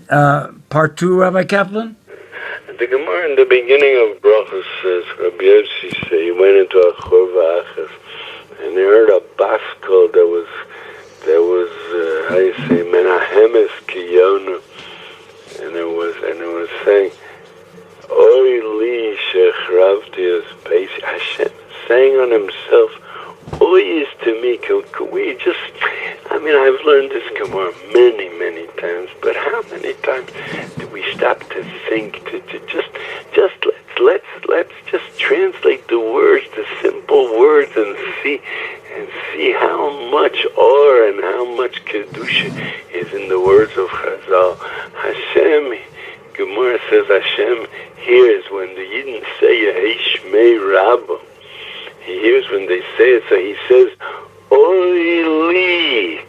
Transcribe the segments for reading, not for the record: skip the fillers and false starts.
Part two, Rabbi Kaplan? The Gemara in the beginning of Brachos says, Rabbi Yossi said he went into a chorva achas, and he heard a baskol that was how you say menahemes kiyonu, and it was saying, Oy li shechravti es beis. Hashem saying on himself, Oy is to me. Could we just? I mean, I've learned this Gemara many, many times, but how many times do we stop to think, to let's just translate the words, the simple words, and see how much awe and how much kedusha is in the words of Chazal. Hashem, Gemara says Hashem hears when the Yidden say Yehesh Rabba. He hears when they say it, so he says, Oy li.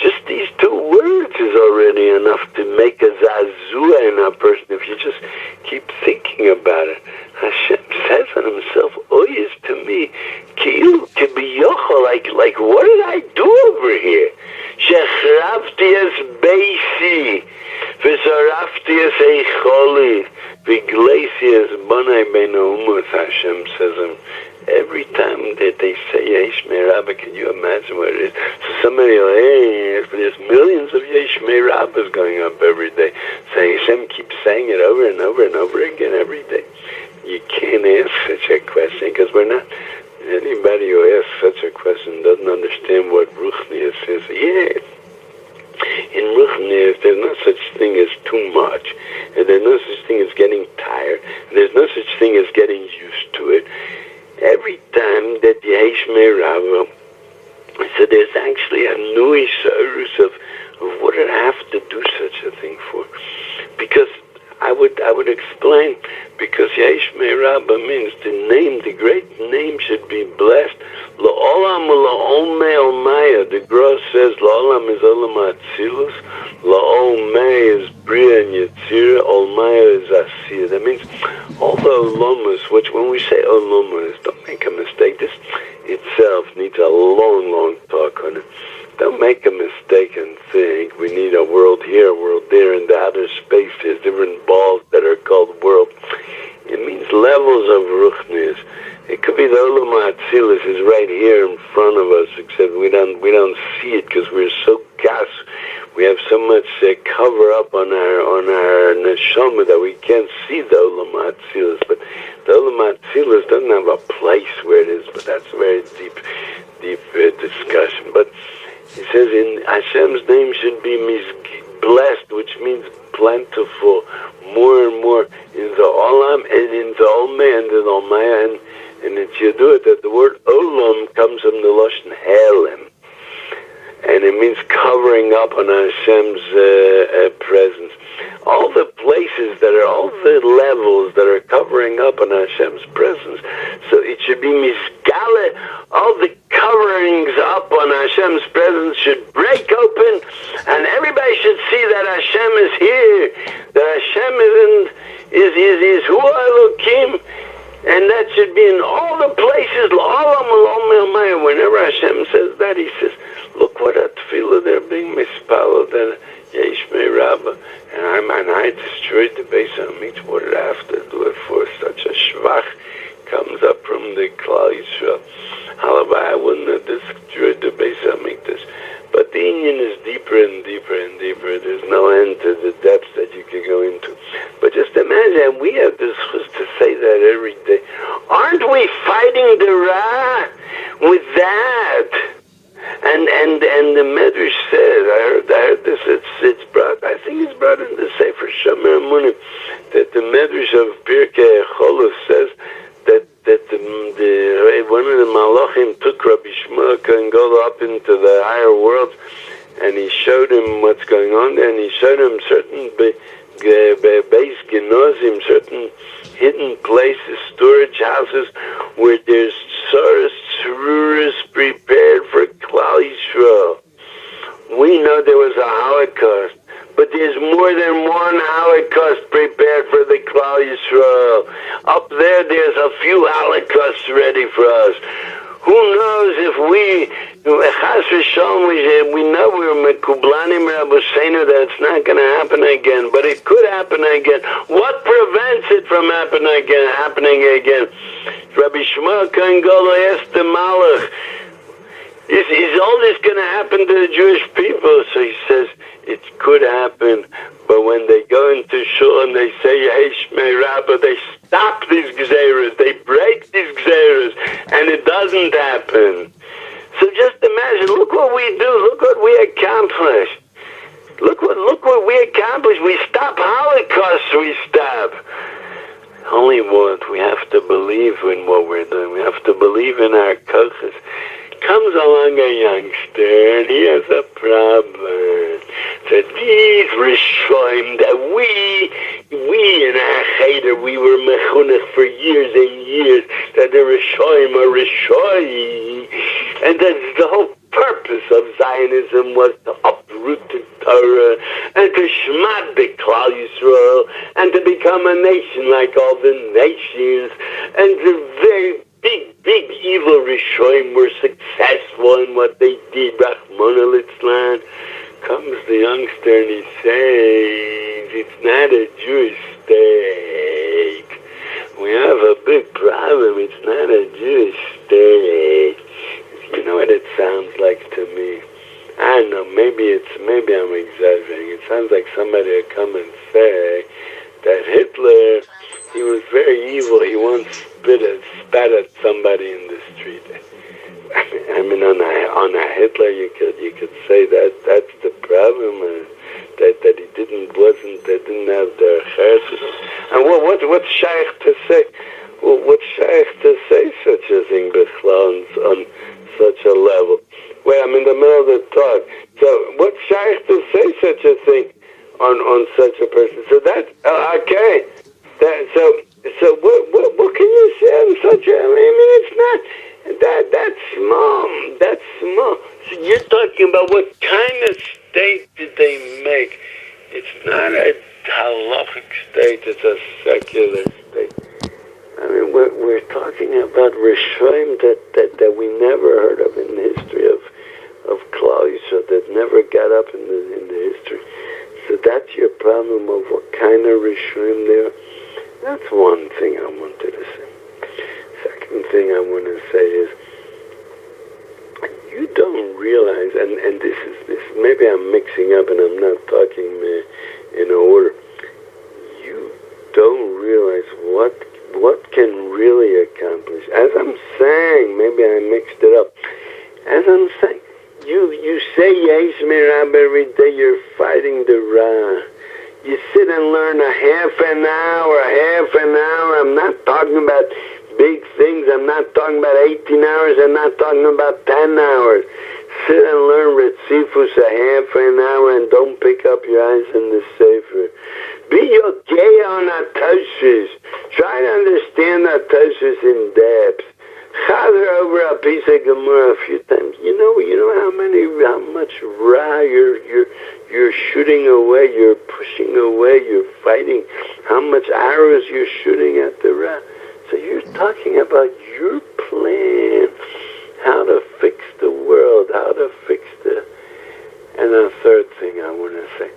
Just these two words is already enough to make a zazua in a person if you just keep thinking about it. Hashem says on himself, Oy is to me, Kiyu Kibiyocho, like what did I do over here? Shechravti es beisi, v'sarafti es eicholi, v'glesi es bonai beino umos, Hashem says every time that they say Yesh Rabba, can you imagine what it is? So somebody will, hey, there's millions of Yesh Rabbas going up every day. So Hashem keeps saying it over and over and over again every day. You can't ask such a question because we're not. Anybody who asks such a question doesn't understand what Ruchnius is. Yeah. In Ruchnius, there's no such thing as too much, and there's no such thing as getting tired, and there's no such thing as getting used to it. Every time that Yesh Rabba, so there's actually a new issurus of what did I have to do such a thing for? Because I would explain, because Yesh Rabba means the great name should be blessed. La'olam la'olmei olmaya. The Gross says la'olam is olam atzilus, la'olmei is bria and yetzira, olmaya is asir. That means all the olomas, which when we say olomas, don't make a mistake. This itself needs a long, long talk on it. Don't make a mistake and think we need a world here, a world there, in the outer space. There's different balls that are called world. It means levels of ruchnius. It could be the Olam Atzilus is right here in front of us, except we don't see it because we're so gas. We have so much cover up on our neshama that we can't see the Olam Atzilus. But the Olam Atzilus doesn't have a place where it is. But that's a very deep discussion. But he says in Hashem's name should be blessed, which means plentiful, more and more in the Olam and in the Olmei and in the Olmaya. And if you do it, that the word Olam comes from the Lashon Helim. And it means covering up on Hashem's presence. All the places all the levels that are covering up on Hashem's presence. So it should be miskale. All the coverings up on Hashem's presence should break open, and everybody should see that Hashem is here. That Hashem is Hu Elokim. And that should be in all the places. Whenever Hashem says that, he says, look what a tefillah they're being mispalled, that Yesh Rabba. And I destroyed the Beis HaMikdash. What did I have to do it for? Such a shvach comes up from the Klal Yisrael. Halabai, I wouldn't have destroyed the Beis HaMikdash. But the union is deeper and deeper and deeper. There's no end to the depths that you can go into. But just imagine, we have this to say that every day. Aren't we fighting the Ra with that? And the Medrash says, I heard this, it's brought, I think it's brought in the Sefer Shomer Amunim, that the Medrash of Pirkei Cholos says that one of the Malachim took Rabbi Shmuel and go up into the higher worlds, and he showed him what's going on there, and he showed him certain base genozim, certain hidden places, storage houses, where there's source tzururas prepared for Klal Yisrael. We know there was a Holocaust, but there's more than one Holocaust prepared for the Klal Yisrael. Up there's a few Holocausts ready for us. Who knows if Chas v'shalom, we know we're mekublanim Rabbeinu that it's not going to happen again, but it could happen again. What prevents it from happening again? Rabbi Shmuel Kohen Gadol asked the Malach, is all this going to happen to the Jewish people? So he says, it could happen, but when they go into shul and they say, Hey Shmei Rabbah, they stop these gzeras, they break these gzeras, and it doesn't happen. So just imagine, look what we do, look what we accomplish. Look what we accomplish. We stop Holocaust, we stop. Only what? We have to believe in what we're doing. We have to believe in our kochas. Comes along a youngster and he has a problem. That these Rishoim, that we in our cheder, we were mechunech for years and years, that the Rishoim are Rishoim, and that the whole purpose of Zionism was to uproot the Torah and to shmad the Klal Yisrael and to become a nation like all the nations, and the very big evil Rishoim were successful in what they did. Rahmana litzlan. Comes the youngster and he says, it's not a Jewish state. We have a big problem. It's not a Jewish state. You know what it sounds like to me? I don't know, maybe I'm exaggerating. It sounds like somebody would come and say that Hitler, he was very evil. He once spat at somebody in the street. I mean, on a Hitler, you could say that that's the problem, that he didn't have the chesed. And what's shaykh to say? Well, what's shaykh to say such a thing, B'chlal, on such a level? Wait, I'm in the middle of the talk. So what's shaykh to say such a thing on such a person? So that's okay. So what can you say on such a? I mean, it's not. That's small. That's small. So you're talking about what kind of state did they make? It's not a halachic state. It's a secular state. I mean, we're talking about Rishoim that we never heard of in the history of Klal Yisrael, that never got up in the history. So that's your problem of what kind of Rishoim they are. That's one thing I wanted to say. Second thing I want to say is, you don't realize, and this maybe I'm mixing up and I'm not talking in order. You don't realize what can really accomplish. As I'm saying, maybe I mixed it up. As I'm saying, you say Yesh Mirab every day. You're fighting the Ra. You sit and learn a half an hour. I'm not talking about big things. I'm not talking about 18 hours. I'm not talking about 10 hours. Sit and learn Retzifus a half an hour and don't pick up your eyes in the Sefer. Be okay on Atoshis. Try to understand Atoshis in depth. Chazer over a piece of Gemara a few times. You know how much Ra you're shooting away, you're pushing away, you're fighting. How much arrows you're shooting at the Ra. So you're talking about your plan, how to fix the world, how to fix the... And a third thing I want to say,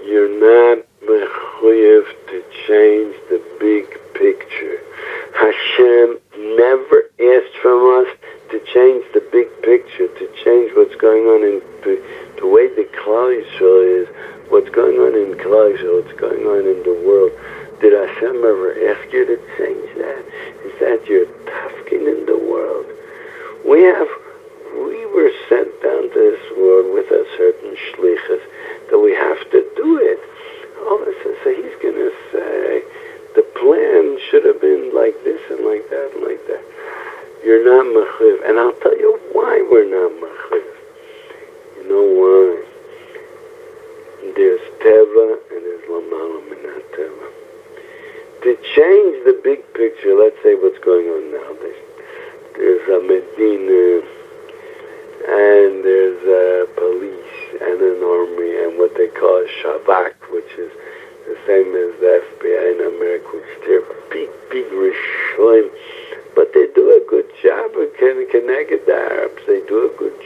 you're not mechuyev to change the big picture. Hashem never asked from us to change the big picture, to change what's going on in the way the Klal Yisrael is, what's going on in Klal Yisrael, what's going on in the world. Did Hashem ever ask you to change that? Is that your tafkin in the world? We were sent down to this world with a certain shlichus that we have to do it. All of a sudden, so he's going to say, the plan should have been like this and like that and like that. You're not mechuyev. And I'll tell you why we're not mechuyev. You know why? There's teva and there's lamala minat teva. To change the big picture, let's say what's going on now. There's a Medina, and there's a police, and an army, and what they call a Shavak, which is the same as the FBI in America, which they're big Rishonim. But they do a good job of connecting the Arabs. They do a good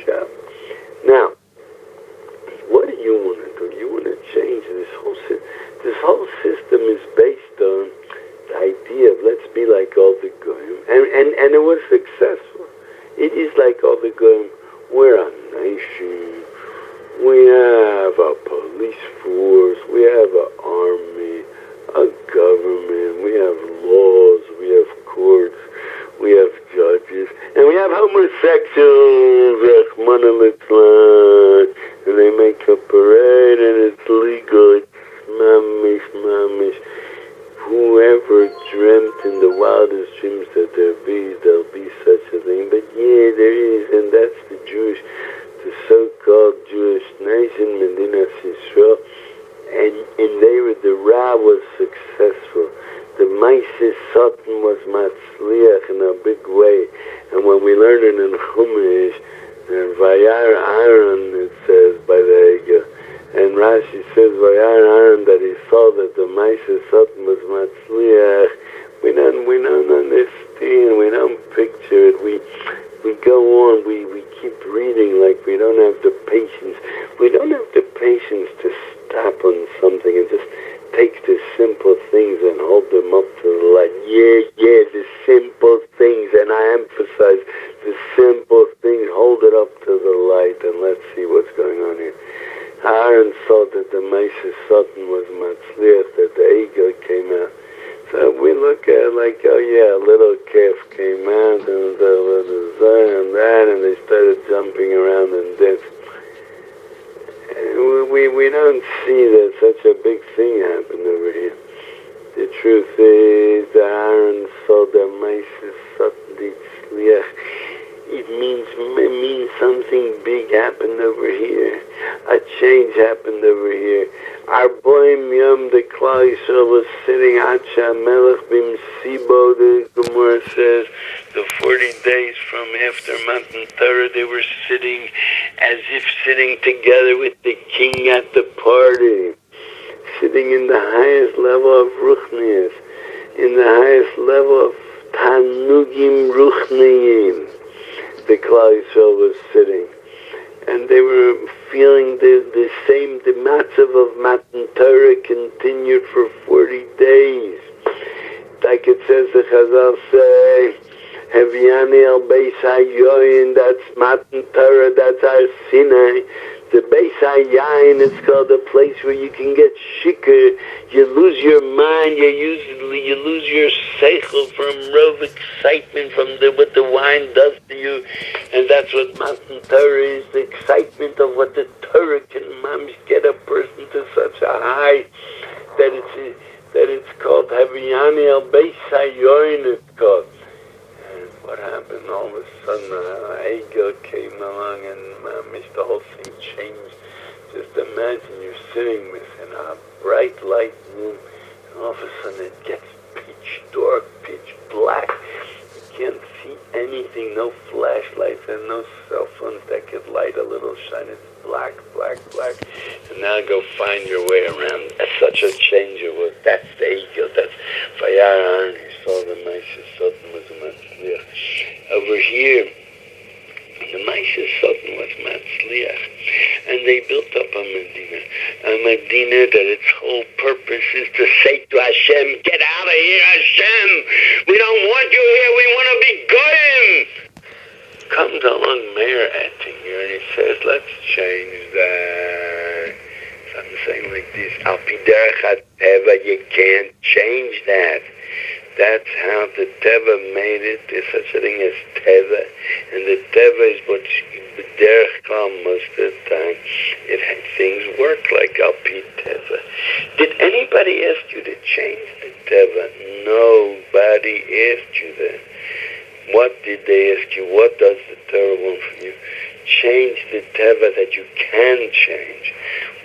homosexuals, Rachmana litzlan, and they make a parade and it's legal. It's mamish. Whoever dreamt in the wildest dreams that there'll be such a thing. But yeah, there is, and that's the so-called Jewish nation, Medinas Yisrael. And the Ra was successful. The Maisis Satan was Matzliach in a big way. And when we learn it in Chumash, and Vayar Aaron, it says by the Ega, and Rashi says Vayar Aaron that he saw that the Maisis Satan was Matzliach. We don't understand, we don't picture it. We go on, we keep reading like we don't have the patience. We don't have the patience to stop on something and just take the simple things and hold them up to the light. Yeah, the simple things, and I emphasize the simple things. Hold it up to the light and let's see what's going on here. Aaron saw that the Maisis Satan was Matzliach, that the Egel came out. So we look at it like, oh yeah, a little calf came out and that, and they started jumping around and dancing. We don't see that such a big thing happened over here. The truth is that Aaron saw the Maisis Satan Tzliach. It means something big happened over here. A change happened over here. Our boy Yom the Klal Yisrael was sitting Acha Melech Bim Sibo. The Gemara says the 40 days from after Matan Torah they were sitting as if sitting together with the king at the party, sitting in the highest level of Ruchnius, in the highest level of Tanugim Ruchniyim. The Klal Yisrael was sitting, and they were feeling the same. The matzav of Matan Torah continued for 40 days. Like it says, the Chazal say, Heviani al Beis HaYoyin, that's Matan Torah, that's our Sinai. The Beis HaYayin is called a place where you can get shikr. You lose your mind, you lose your seichel from rov excitement from what the wine does to you. And that's what Matan Torah is, the excitement of what the Torah can get a person to such a high that it's called Heviani al Beis HaYoyin, it's called. What happened? All of a sudden, Egel came along and the whole thing changed. Just imagine you're sitting within a bright light room, and all of a sudden it gets pitch dark, pitch black. You can't see anything, no flashlights and no cell phones that could light a little shine. It's black. And now go find your way around. That's such a change it was. That's the Egel. That's Vayar Aaron. He saw the Maisis Satan was a Matzliach. Over here, the Maisis Satan was Matzliach. And they built up a Medina that its whole purpose is to say to Hashem, get out of here, Hashem! We don't want you here, we want to be goyim! Comes along Meir ettinger and he says, let's change that. So I'm saying like this, Al pi derech ha-teva, you can't change that. That's how the Teva made it. There's such a thing as Teva. And the Teva is what the derech klam most of the time. Things work like Al pi Teva. Did anybody ask you to change the Teva? Nobody asked you that. What did they ask you? What does the Torah want from you? Change the Teva that you can change.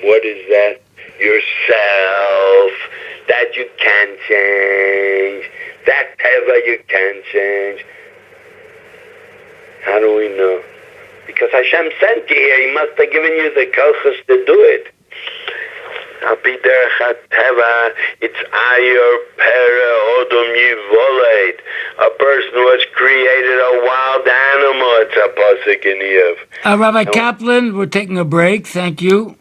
What is that? Yourself. That you can change. That Teva you can change. How do we know? Because Hashem sent you here. He must have given you the kochos to do it. Teva, it's Ayor Pere Odom Yivoled. A person was created a wild animal. It's a pasuk in Yov. Rabbi Kaplan, we're taking a break. Thank you.